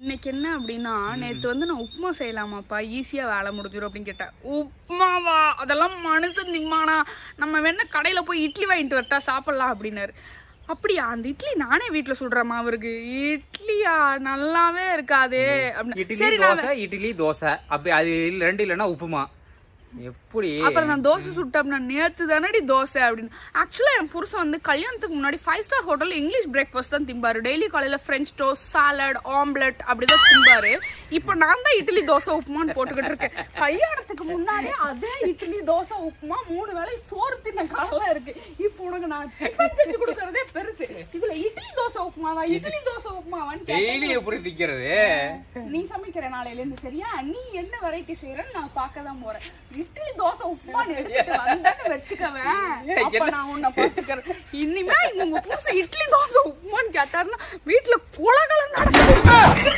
இன்னைக்கு என்ன அப்படின்னா, நேத்து வந்து நான் உப்புமா செய்யலாமாப்பா, ஈஸியா வேலை முடிஞ்சிடும் அப்படின்னு கேட்டேன். உப்புமாவா? அதெல்லாம் மனுஷன் திம்மானா? நம்ம வேணா கடையில போய் இட்லி வாங்கிட்டு வரட்டா, சாப்பிடலாம் அப்படின்னாரு. அப்படியா? அந்த இட்லி நானே வீட்டுல சுடுறேம்மா அவருக்கு. இட்லியா? நல்லாவே இருக்காதே அப்படின்னு. இட்லி தோசை அப்படி அது ரெண்டு இல்லைன்னா உப்புமா எப்படி? அப்புறம் நான் தோசை சுட்டேன். நேத்து தானடி தோசை அப்படின்னு. ஆக்சுவலா என் புருஷன் வந்து கல்யாணத்துக்கு முன்னாடி 5 ஸ்டார் ஹோட்டல்ல இங்கிலீஷ் பிரேக்ஃபாஸ்ட் தான் திம்பாரு. டெய்லி காலையில ஃப்ரெஞ்ச் டோஸ்ட், சாலட், ஆம்லெட் அப்படிதான் திம்பாரு. இப்போ நான் தான் இட்லி தோசை உப்புமான்னு போட்டுக்கிட்டு இருக்கேன். கல்யாணத்துக்கு முன்னாடி அதே இட்லி தோசை உப்புமா 3 வேளை சோறு தின்ன காலம் இருக்கு. இப்போ உனக்கு நான் டிஃபன் செஞ்சு கொடுக்கறதே பெருசு. இதுல இட்லி தோசை உப்புமாவா, இட்லி தோசை உப்புமாவான்னு டெய்லி எப்படி திக்கிறது? நீ சமைக்கிற நாளையில இருந்து சரியா? நீ என்ன வெரைட்டி செய்யறன்னு நான் பார்க்க தான் போறேன். இட்லி தோசை உப்புமான்னு எடுத்துட்டு வந்தேன்னு வச்சுக்கவேன். அப்ப நான் உன்னை பார்த்துக்கிறேன். இனிமே உங்க புருஷன் இட்லி தோசை உப்புமான்னு கேட்டாருன்னா வீட்டுல குலகலம் நடக்குது.